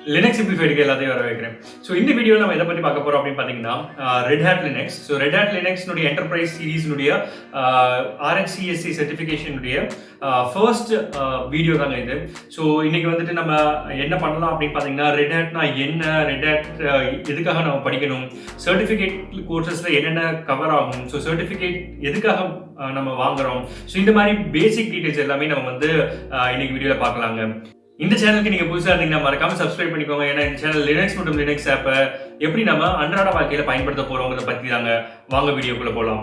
Linux Simplified எல்லாத்தையும் வர வைக்கிறேன். ஸோ இந்த வீடியோவில் நம்ம எதை பற்றி பார்க்க போகிறோம் அப்படின்னு பார்த்தீங்கன்னா Red Hat Linux. So Red Hat Linux enterprise சீரீஸ்னுடைய RHCSC சர்டிஃபிகேஷனுடைய ஃபர்ஸ்ட் வீடியோ தாங்க இது. ஸோ இன்னைக்கு வந்துட்டு நம்ம என்ன பண்ணலாம் அப்படின்னு பார்த்தீங்கன்னா Red Hatனா என்ன, Red Hat எதுக்காக நம்ம படிக்கணும், சர்டிஃபிகேட் கோர்சஸில் என்னென்ன கவர் ஆகும், ஸோ சர்டிஃபிகேட் எதுக்காக நம்ம வாங்குறோம், ஸோ இந்த மாதிரி பேசிக் டீடைல்ஸ் எல்லாமே நம்ம வந்து இன்னைக்கு வீடியோவில் பார்க்கலாங்க. இந்த சேனலுக்கு நீங்க புதுசா இருந்தீங்கன்னா மறக்காம சப்ஸ்கிரைப் பண்ணிக்கோங்க. ஏன்னா இந்த சேனல் லினக்ஸ் மற்றும் லினக்ஸ் ஆப்பை எப்படி நம்ம அன்றாட வாழ்க்கையில பயன்படுத்த போறோங்கிறத பத்தி தாங்க. வாங்க வீடியோக்குள்ள போலாம்.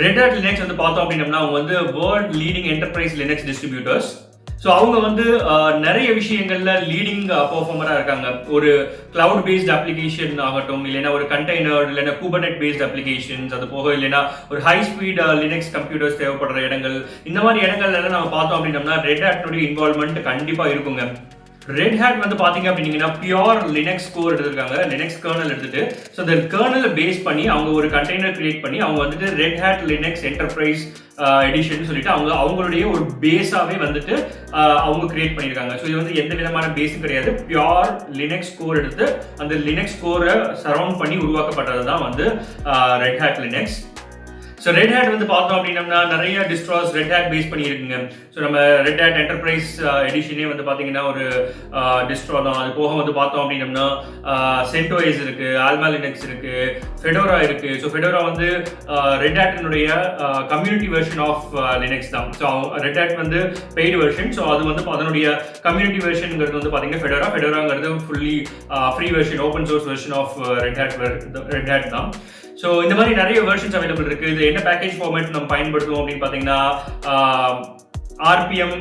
Red Hat Linux வந்து பார்த்தோம் அப்படின்னா அவங்க வந்து world leading enterprise Linux distributors. So அவங்க வந்து நிறைய விஷயங்கள்ல லீடிங் பெர்ஃபார்மராக இருக்காங்க. ஒரு கிளவுட் பேஸ்ட் அப்ளிகேஷன் ஆகட்டும், இல்லைன்னா ஒரு கண்டெய்னர், இல்லைன்னா குபர்நெட் பேஸ்ட் அப்ளிகேஷன்ஸ், அது போக இல்லைன்னா ஒரு ஹை ஸ்பீட் லினக்ஸ் கம்ப்யூட்டர்ஸ் தேவைப்படுற இடங்கள், இந்த மாதிரி இடங்கள்ல நம்ம பார்த்தோம் அப்படின்னம்னா ரெட் ஹேட்னுடைய இன்வால்வ்மெண்ட் கண்டிப்பா இருக்குங்க. ரெட் ஹேட் வந்து பாத்தீங்க அப்படின்னா பியூர் லினக்ஸ் கோர் எடுத்திருக்காங்க, லினக்ஸ் கர்னல் எடுத்துட்டு, ஸோ அந்த கர்னலை பேஸ் பண்ணி அவங்க ஒரு கண்டெய்னர் கிரியேட் பண்ணி அவங்க வந்துட்டு Red Hat Linux Enterprise edition சொல்லிட்டு அவங்களுடைய ஒரு பேஸாவே வந்துட்டு அவங்க கிரியேட் பண்ணியிருக்காங்க. ஸோ இது வந்து எந்த விதமான பேஸும் கிடையாது, பியூர் லினக்ஸ் கோர் எடுத்து அந்த லினக்ஸ் கோரை சரௌண்ட் பண்ணி உருவாக்கப்பட்டது தான் வந்து Red Hat Linux. So Red Hat வந்து பார்த்தோம் அப்படின்னா நிறைய டிஸ்ட்ராஸ் ரெட் ஹேட் பேஸ் பண்ணி இருக்குங்க. ஸோ நம்ம ரெட் ஹேட் என்டர்பிரைஸ் எடிஷனே வந்து பார்த்தீங்கன்னா ஒரு டிஸ்ட்ரா தான். அது போக வந்து பார்த்தோம் அப்படின்னா சென்டோஸ் இருக்கு, ஆல்மா லினக்ஸ் இருக்கு, ஃபெடோரா இருக்கு. ஸோ ஃபெடோரா வந்து ரெட் ஹேட்டினுடைய கம்யூனிட்டி வெர்ஷன் ஆஃப் லினக்ஸ் தான். ஸோ ரெட் ஹேட் வந்து பெய்டு வெர்ஷன். ஸோ அது வந்து அதனுடைய கம்யூனிட்டி வெர்ஷனுங்கிறது வந்து பார்த்தீங்கன்னா ஃபெடோராங்கிறது fully free version, open source version of Red Hat தான். ஸோ இந்த மாதிரி நிறைய வெர்ஷன்ஸ் அவைலபிள் இருக்கு. இது என்ன பேக்கேஜ் ஃபார்மேட் நம்ம பயன்படுத்துவோம் அப்படின்னு பார்த்தீங்கன்னா RPM,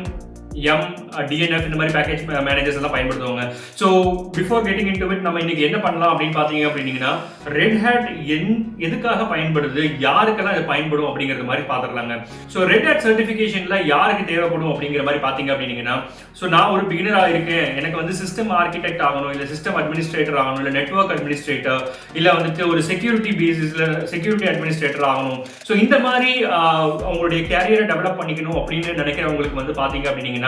DNF இந்த மாதிரி பேக்கேஜ் மேனேஜர்ஸ் எல்லாம் பயன்படுத்துவாங்க. So before getting into it நம்ம இன்னைக்கு என்ன பண்ணலாம் அப்படின்னு பார்த்தீங்க அப்படின்னா ரெட் ஹேட் எதுக்காக பயன்படுது, யாருக்கெல்லாம் இது பயன்படும் அப்படிங்கிறது மாதிரி பார்த்துக்கலாங்க. ஸோ ரெட் ஹேட் சர்டிஃபிகேஷன்ல யாருக்கு தேவைப்படும் அப்படிங்கிற மாதிரி பார்த்தீங்க அப்படின்னா, ஸோ நான் ஒரு பிகினராக இருக்கேன், எனக்கு வந்து சிஸ்டம் ஆர்கிடெக்ட் ஆகணும், இல்லை சிஸ்டம் அட்மினிஸ்ட்ரேட்டர் ஆகணும், இல்லை நெட்வொர்க் அட்மினிஸ்ட்ரேட்டர், இல்லை வந்துட்டு ஒரு செக்யூரிட்டி பேசிஸ்ல செக்யூரிட்டி அட்மினிஸ்ட்ரேட்டர் ஆகணும். ஸோ இந்த மாதிரி அவங்களுடைய கேரியரை டெவலப் பண்ணிக்கணும் அப்படின்னு நினைக்கிறவங்களுக்கு வந்து பார்த்தீங்க அப்படின்னா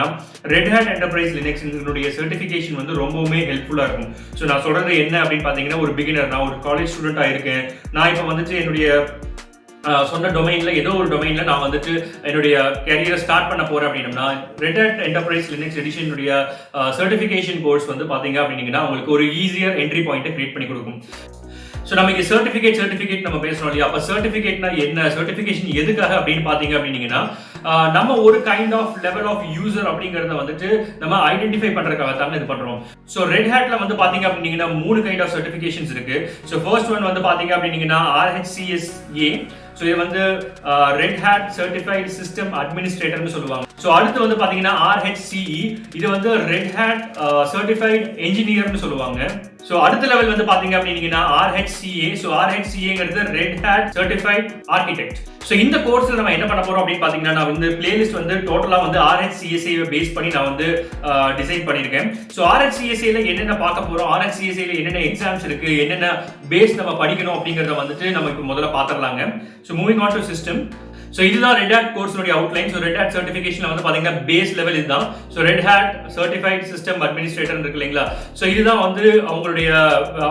ரெட் ஹேட் என்டர்பிரைஸ் லினக்ஸ்னுடைய சர்டிஃபிகேஷன் வந்து ரொம்பவுமே ஹெல்ப்ஃபுல்லா இருக்கும். ஸோ நான் சொல்றது என்ன அப்படின்னு பார்த்தீங்கன்னா, ஒரு பிகினர், நான் ஒரு காலேஜ் ஸ்டூடெண்டா இருக்கேன், நான் இப்போ வந்துட்டு என்னுடைய சொந்த டொமைன்ல ஏதோ ஒரு டொமைன்ல நான் வந்துட்டு என்னுடைய கேரியரை ஸ்டார்ட் பண்ண போறேன் அப்படின்னா ரெட் ஹேட் என்டர்பிரைஸ் லினக்ஸ் எடிஷனுடைய சர்டிஃபிகேஷன் கோர்ஸ் வந்து பாத்தீங்க அப்படின்னா உங்களுக்கு ஒரு ஈஸியர் என்ட்ரி பாயிண்ட்டை கிரியேட் பண்ணி கொடுக்கும். ஸோ நமக்கு சர்டிஃபிகேட் நம்ம பேசுறோம் இல்லையா, அப்போ சர்டிஃபிகேட்னா என்ன, சர்டிஃபிகேஷன் எதுக்காக அப்படின்னு பார்த்தீங்க அப்படின்னா நம்ம ஒரு kind of level of user அப்படிங்கிறத வந்துட்டு நம்ம ஐடென்டிஃபை பண்றதுக்காக தான் இது பண்றோம். ஸோ ரெட் ஹேட்ல வந்து பாத்தீங்க அப்படின்னா 3 கைண்ட் ஆஃப் சர்டிஃபிகேஷன்ஸ் இருக்கு. ஸோ ஃபர்ஸ்ட் ஒன் வந்து பாத்தீங்க அப்படின்னா RHCSA. ஸோ இது வந்து ரெட் ஹேட் சர்டிஃபைட் சிஸ்டம் அட்மினிஸ்ட்ரேட்டர்னு சொல்லுவாங்க. ஸோ அடுத்து வந்து பாத்தீங்கன்னா RHCE, இது வந்து ரெட் ஹேட் சர்டிஃபைட் என்ஜினியர்னு சொல்லுவாங்க. ஸோ அடுத்த லெவல் வந்து பாத்தீங்க அப்படின்னா RHCA. ஸோ RHCAங்கிறது Red Hat certified architect. So இந்த கோர்ஸ்ல நம்ம என்ன பண்ண போறோம் அப்படின்னு பாத்தீங்கன்னா, நான் வந்து பிளேலிஸ்ட் வந்து டோட்டலா வந்து RHCSA பேஸ் பண்ணி நான் வந்து டிசைன் பண்ணியிருக்கேன். ஸோ RHCSA என்னென்ன பார்க்க போறோம், RHCSA என்னென்ன எக்ஸாம்ஸ் இருக்கு, என்னென்ன பேஸ் நம்ம படிக்கணும் அப்படிங்கறத வந்துட்டு நம்ம இப்போ முதல்ல பாத்திரலாங்க. So moving on to system. So இதுதான் ரெட் ஹேட் கோர்ஸ்னுடைய அவுட்லைன். ஸோ ரெட் ஹேட் சர்டிஃபிகேஷன்ல வந்து பாத்தீங்கன்னா பேஸ் லெவல் இதுதான். So Red Hat certified system administrator இருக்கு இல்லைங்களா, ஸோ இதுதான் வந்து அவங்களுடைய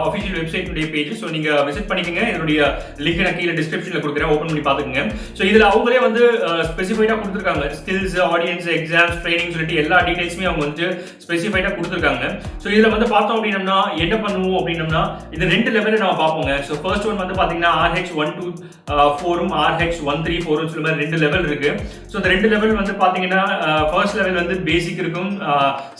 அஃபிஷியல் வெப்சைட்னுடைய பேஜ். ஸோ நீங்க விசிட் பண்ணிக்கங்க, இதனுடைய லிங்க் நான் கீழே டிஸ்கிரிப்ஷன்ல கொடுக்குறேன், ஓப்பன் பண்ணி பாத்துக்கங்க. ஸோ இதுல அவங்களே வந்து ஸ்பெசிஃபைடா கொடுத்துருக்காங்க, ஸ்கில்ஸ், ஆடியன்ஸ், எக்ஸாம்ஸ், ட்ரைனிங் சொல்லிட்டு எல்லா டீடைல்ஸுமே அவங்க வந்து ஸ்பெசிஃபைடா கொடுத்துருக்காங்க. ஸோ இதுல வந்து பார்த்தோம் அப்படின்னா என்ன பண்ணுவோம் அப்படின்னா இது 2 லெவலில் நம்ம பார்ப்போங்க. ஸோ ஃபர்ஸ்ட் ஒன் வந்து பாத்தீங்கன்னா RH124 RH134 சொல்ல மாதிரி 2 லெவல் இருக்கு. ஸோ இந்த 2 லெவல் வந்து பாத்தீங்கன்னா ஃபர்ஸ்ட் லெவல் வந்து பேசிக் இருக்கும்,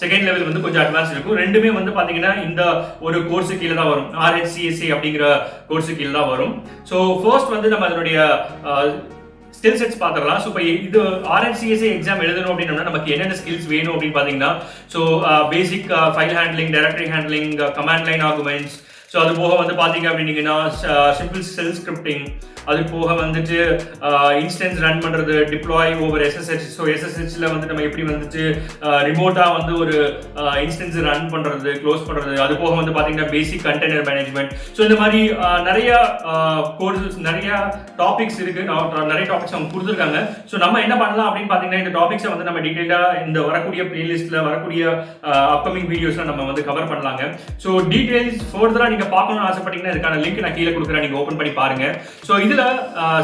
செகண்ட் லெவல் வந்து கொஞ்சம் அட்வான்ஸ் இருக்கும். ரெண்டுமே வந்து பாத்தீங்கன்னா இந்த ஒரு கோர்ஸ் கீழே தான் வரும், RHCSA அப்படிங்கிற கோர்ஸ் கீழே தான் வரும். ஸோ ஃபர்ஸ்ட் வந்து நம்ம அதனுடைய ஸ்கில் செட்ஸ் பார்த்துடலாம். ஸோ இப்போ இது RHCSA எக்ஸாம் எழுதணும் அப்படின்னா நமக்கு என்னென்ன ஸ்கில்ஸ் வேணும் அப்படின்னு பார்த்தீங்கன்னா, so basic file handling, directory handling, command line arguments, so அது போக வந்து பார்த்தீங்க அப்படின்னா சிம்பிள் செல் ஸ்கிரிப்டிங், அது போக வந்துட்டு இன்ஸ்டன்ஸ் ரன் பண்றது, டிப்ளாய் ஓவர் SSH. ஸோ SSHல வந்து நம்ம எப்படி வந்துட்டு ரிமோட்டா வந்து ஒரு இன்ஸ்டன்ஸ் ரன் பண்றது, க்ளோஸ் பண்றது, அது போக வந்து பாத்தீங்கன்னா பேசிக் கண்டெய்னர் மேனேஜ்மெண்ட். ஸோ இந்த மாதிரி நிறைய கோர்சஸ், நிறைய டாபிக்ஸ் இருக்கு, நிறைய டாபிக்ஸ் அவங்க கொடுத்துருக்காங்க. ஸோ நம்ம என்ன பண்ணலாம் அப்படின்னு பாத்தீங்கன்னா இந்த டாபிக்ஸை வந்து நம்ம டீடைலா இந்த வரக்கூடிய பிளேலிஸ்ட்ல வரக்கூடிய அப்கமிங் வீடியோஸ்ல நம்ம வந்து கவர் பண்ணலாங்க. ஸோ டீடைல்ஸ் ஃபர்தரா நீங்க பார்க்கணும்னு ஆசைப்பட்டீங்கன்னா இதுக்கான லிங்க் நான் கீழே கொடுக்குறேன், நீங்க ஓபன் பண்ணி பாருங்க. ஸோ இதுல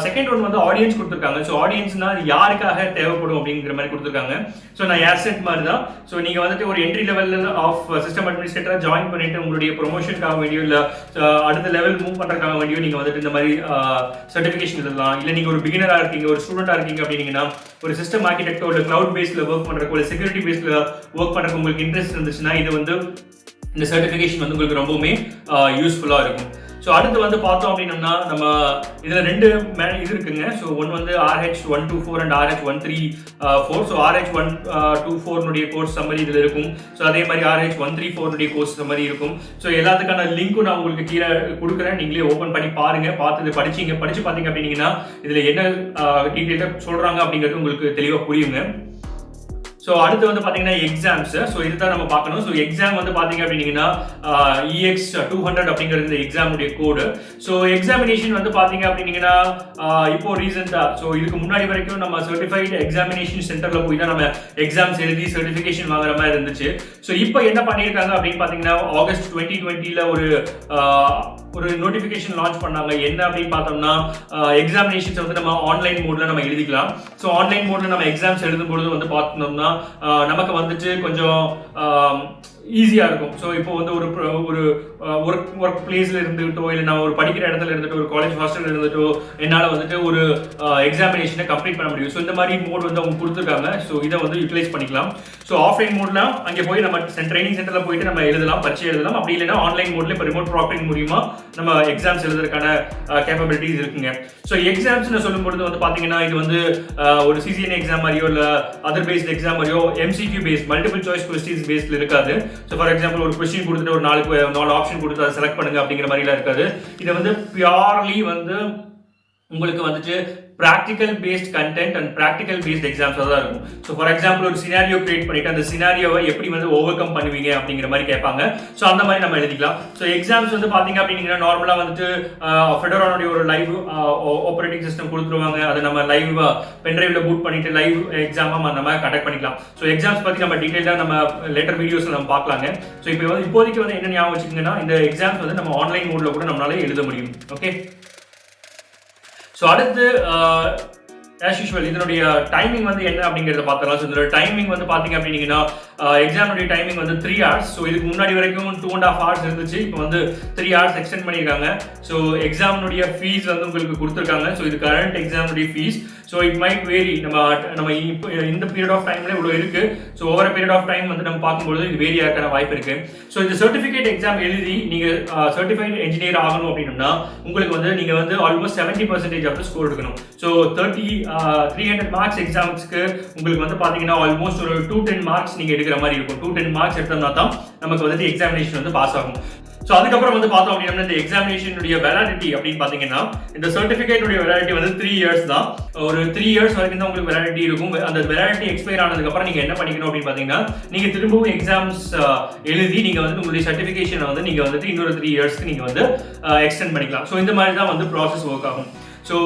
செகண்ட் ஒன் வந்து ஆடியன்ஸ் கொடுத்துருக்காங்க. ஸோ ஆடியன்ஸ்னா யாருக்காக தேவைப்படும் அப்படிங்கிற மாதிரி கொடுத்துருக்காங்க. ஸோ நான் ஏர்செட் மாதிரி தான். ஸோ நீங்க வந்துட்டு ஒரு என்ட்ரி லெவல் ஆஃப் சிஸ்டம் அட்மினிஸ்ட்ரேட்டரா ஜாயின் பண்ணிட்டு உங்களுடைய ப்ரொமோஷனுக்காக வேண்டியோ இல்ல அடுத்த லெவல் மூவ் பண்றதுக்காக வேண்டியோ நீங்க வந்துட்டு இந்த மாதிரி சர்டிபிகேஷன் எழுதலாம். இல்ல நீங்க ஒரு பிகினரா இருக்கீங்க, ஒரு ஸ்டூடெண்டா இருக்கீங்க அப்படின்னீங்கன்னா ஒரு சிஸ்டம் ஆர்கிடெக்டோ இல்ல கிளவுட் பேஸ்ல ஒர்க் பண்றதுக்கோ இல்ல செக்யூரிட்டி பேஸ்ல ஒர்க் பண்றதுக்கு உங்களுக்கு இன்ட்ரெஸ்ட் இருந்துச்சுன்னா இது வந்து இந்த சர்டிபிகேஷன் வந்து உங்களுக்கு ரொம்பவுமே யூஸ்ஃபுல்லா இருக்கும். ஸோ அடுத்து வந்து பார்த்தோம் அப்படின்னா நம்ம இதில் 2 இது இருக்குங்க. ஸோ ஒன்று வந்து RH124 and RH134. So RH124 course summary இதில் இருக்கும். ஸோ அதே மாதிரி RH134 கோர்ஸ் சம்மரி இருக்கும். ஸோ எல்லாத்துக்கான லிங்க்கும் நான் உங்களுக்கு கீழே கொடுக்குறேன், நீங்களே ஓப்பன் பண்ணி பாருங்க. பார்த்து படிச்சு பார்த்தீங்க அப்படின்னீங்கன்னா இதில் என்ன டீட்டெயிலாக சொல்கிறாங்க அப்படிங்கிறது உங்களுக்கு தெளிவாக புரியுங்க. ஸோ அடுத்து வந்து பார்த்தீங்கன்னா எக்ஸாம்ஸ். ஸோ இதுதான் நம்ம பார்க்கணும். ஸோ எக்ஸாம் வந்து பார்த்தீங்க அப்படின்னீங்கன்னா EX200 அப்படிங்கிறது இந்த எக்ஸாமுடைய கோடு. ஸோ எக்ஸாமினேஷன் வந்து பார்த்தீங்க அப்படின்னீங்கன்னா இப்போ ரீசெண்டாக, ஸோ இதுக்கு முன்னாடி வரைக்கும் நம்ம சர்டிஃபைடு எக்ஸாமினேஷன் சென்டரில் போய் தான் நம்ம எக்ஸாம்ஸ் எழுதி சர்டிஃபிகேஷன் வாங்குற மாதிரி இருந்துச்சு. ஸோ இப்போ என்ன பண்ணியிருக்காங்க அப்படின்னு பார்த்தீங்கன்னா ஆகஸ்ட் 2020 ஒரு நோட்டிஃபிகேஷன் லான்ச் பண்ணாங்க. என்ன அப்படின்னு பார்த்தோம்னா எக்ஸாமினேஷன்ஸ் வந்து நம்ம ஆன்லைன் மோட்ல நம்ம எழுதிக்கலாம். ஸோ ஆன்லைன் மோட்ல நம்ம எக்ஸாம்ஸ் எழுதும் பொழுது வந்து பார்த்தோம்னா நமக்கு வந்துட்டு கொஞ்சம் ஈஸியா இருக்கும். ஸோ இப்போ வந்து ஒரு ஒர்க் பிளேஸ்ல இருந்துட்டோ இல்லை நான் ஒரு படிக்கிற இடத்துல இருந்துட்டு ஒரு காலேஜ் ஹாஸ்டல் இருந்துட்டோ என்னால் வந்துட்டு ஒரு எக்ஸாமினேஷனை கம்ப்ளீட் பண்ண முடியும். ஸோ இந்த மாதிரி மோட் வந்து அவங்க கொடுத்துருக்காங்க. ஸோ இதை வந்து யூட்டிலைஸ் பண்ணிக்கலாம். ஸோ ஆஃப்லைன் மோட்ல அங்கே போய் நம்ம ட்ரைனிங் சென்டர்ல போயிட்டு நம்ம எழுதலாம், பரீட்சை எழுதலாம். அப்படி இல்லைன்னா ஆன்லைன் மோட்ல இப்போ ரிமோட் ப்ராக்டிங் மூலியமா நம்ம எக்ஸாம்ஸ் எழுதுறதுக்கான கேப்பபிலிட்டிஸ் இருக்குங்க. ஸோ எக்ஸாம்ஸ் சொல்லும்போது வந்து பாத்தீங்கன்னா இது வந்து ஒரு CCNA எக்ஸாம் மாதிரியோ இல்லை அதர் பேஸ்ட் எக்ஸாம் மாதிரியோ MCQ based multiple choice questions பேஸ்ல இருக்காது. ஸோ ஃபார் எக்ஸாம்பிள் ஒரு கொஸ்டின் கொடுத்துட்டு ஒரு 4 ஆப்ஷன் கொடுத்து அதை செலக்ட் பண்ணுங்க அப்படிங்கிற மாதிரிலாம் இருக்காது. இதை வந்து பியூர்லி வந்து உங்களுக்கு வந்துட்டு practical based content and practical based exams தான் இருக்கும். ஸோ ஃபார் எக்ஸாம்பிள் ஒரு சினாரியோ கிரியேட் பண்ணிட்டு அந்த சினாரியோவை எப்படி வந்து ஓவர் கம் பண்ணுவீங்க அப்படிங்கிற மாதிரி கேட்பாங்க. ஸோ அந்த மாதிரி நம்ம எழுதிக்கலாம். ஸோ எக்ஸாம்ஸ் வந்து பார்த்தீங்க அப்படின்னா நார்மலாக வந்துட்டு ஃபெடோரானுடைய ஒரு லைவ் ஆப்ரேட்டிங் சிஸ்டம் கொடுத்துருவாங்க. அதை நம்ம லைவ் பென்ட்ரைவ்ல பூட் பண்ணிட்டு லைவ் எக்ஸாமாக நம்ம கண்டக்ட் பண்ணிக்கலாம். ஸோ எக்ஸாம்ஸ் பற்றி நம்ம டீட்டெயிலாக நம்ம லேட்டர் வீடியோஸில் நம்ம பார்க்கலாங்க. ஸோ இப்போதைக்கு வந்து என்ன ஞாபகம் வச்சுக்கோங்கன்னா இந்த எக்ஸாம்ஸ் வந்து நம்ம ஆன்லைன் மோட்ல கூட நம்மளால எழுத முடியும். ஓகே. ஸோ அடுத்து as usual இதனுடைய டைமிங் வந்து என்ன அப்படிங்கறத பார்த்தலாம். ஸோ இதோட டைமிங் வந்து பார்த்தீங்க அப்படின்னா எக்ஸாமுடைய டைமிங் வந்து 3 hours. ஸோ இதுக்கு முன்னாடி வரைக்கும் 2.5 hours இருந்துச்சு. இப்போ வந்து 3 hours எக்ஸ்டெண்ட் பண்ணியிருக்காங்க. ஸோ எக்ஸாமுடைய ஃபீஸ் வந்து உங்களுக்கு கொடுத்துருக்காங்க. ஸோ இது கரண்ட் எக்ஸாமுடைய fees. So it might vary. நம்ம இப்போ இந்த பீரியட் ஆஃப் டைம்ல இவ்வளோ இருக்கு. So over period of time வந்து நம்ம பார்க்கும்போது இது வேரி ஆகிறதுக்கான வாய்ப்பு இருக்கு. ஸோ இந்த சர்டிஃபிகேட் எக்ஸாம் எழுதி நீங்க சர்டிஃபைட் என்ஜினியர் ஆகணும் அப்படின்னா உங்களுக்கு வந்து நீங்க வந்து ஆல்மோஸ்ட் 70% ஆஃப் ஸ்கோர் எடுக்கணும். ஸோ 300 மார்க்ஸ் எக்ஸாம்ஸ்க்கு உங்களுக்கு வந்து பாத்தீங்கன்னா ஆல்மோஸ்ட் ஒரு 210 மார்க்ஸ் நீங்க எடுக்கிற மாதிரி இருக்கும். 210 மார்க்ஸ் எடுத்தோம்னா தான் நமக்கு வந்து எக்ஸாமினேஷன் வந்து பாஸ் ஆகும். ஸோ அதுக்கப்புறம் வந்து பார்த்தோம் அப்படின்னா இந்த எக்ஸாமினேஷனுடைய வேலிடிட்டி அப்படின்னு பார்த்தீங்கன்னா இந்த சர்டிஃபிகேட்டுடைய வேலிடிட்டி வந்து 3 years தான். ஒரு 3 years வரைக்கும் தான் உங்களுக்கு வேலிடிட்டி இருக்கும். அந்த வேலிடிட்டி எக்ஸ்பயர் ஆனதுக்கப்புறம் நீங்க என்ன பண்ணிக்கணும் அப்படின்னு பார்த்தீங்கன்னா நீங்க திரும்பவும் எக்ஸாம்ஸ் எழுதி நீங்க வந்து உங்களுடைய சர்டிஃபிகேஷனை வந்து நீங்க வந்துட்டு இன்னொரு 3 yearsக்கு நீங்க வந்து எக்ஸ்டெண்ட் பண்ணிக்கலாம். ஸோ இந்த மாதிரி தான் வந்து ப்ராசஸ் ஒர்க் ஆகும். ஸோ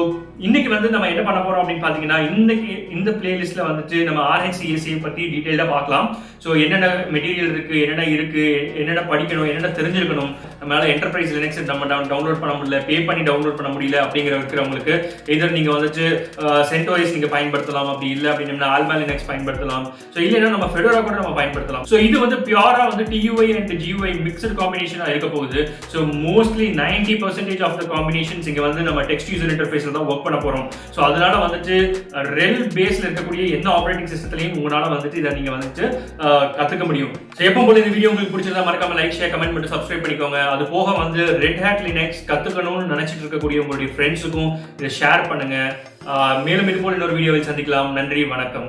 இன்னைக்கு வந்து நம்ம என்ன பண்ண போறோம் அப்படின்னு பார்த்தீங்கன்னா இன்னைக்கு இந்த பிளேலிஸ்ட்ல வந்துட்டு நம்ம RHCSA பத்தி டீட்டெயிலாக பார்க்கலாம். ஸோ என்னென்ன மெட்டீரியல் இருக்கு, என்னென்ன படிக்கணும், என்னென்ன தெரிஞ்சிருக்கணும், நம்மளால என்டர்பிரைஸ் லினக்ஸ் நம்ம டவுன்லோட் பண்ண முடியல, பே பண்ணி டவுன்லோட் பண்ண முடியல இருக்கிறவங்களுக்கு எதர் நீங்க வந்துட்டு CentOS நீங்க பயன்படுத்தலாம், அப்படி இல்லை அப்படின்னா Alma Linux பயன்படுத்தலாம். ஸோ இல்லைன்னா நம்ம ஃபெடோரா கூட நம்ம பயன்படுத்தலாம். ஸோ இது வந்து பியூரா வந்து TUI அண்ட் GUI மிக்சட் காம்பினேஷனா இருக்க போகுது. So mostly 90% of the combinations இங்க வந்து நம்ம டெக்ஸ்ட் யூசர் இன்டர்ஃபேஸ்ல தான் ஒர்க் பண்ண போறோம். ஸோ அதனால வந்துட்டு ரெல் பேஸ்ல இருக்கக்கூடிய எந்த ஆப்ரேட்டிங் சிஸ்டத்திலையும் உங்களால வந்துட்டு இதை நீங்க வந்துட்டு கத்துக்க முடியும். ஸோ எப்பவும் போல இந்த வீடியோ உங்களுக்கு பிடிச்சிருந்தா மறக்காம லைக், ஷேர், கமெண்ட் பண்ணி சப்ஸ்கிரைப் பண்ணிக்கோங்க. அது போக வந்து ரெட் ஹேட் லினக்ஸ் கத்துக்கணும்னு நினைச்சிட்டு இருக்கக்கூடிய உங்களுடைய ஃப்ரெண்ட்ஸுக்கும் இதை ஷேர் பண்ணுங்க. மேலும் இது போல இன்னொரு வீடியோவில் சந்திக்கலாம். நன்றி, வணக்கம்.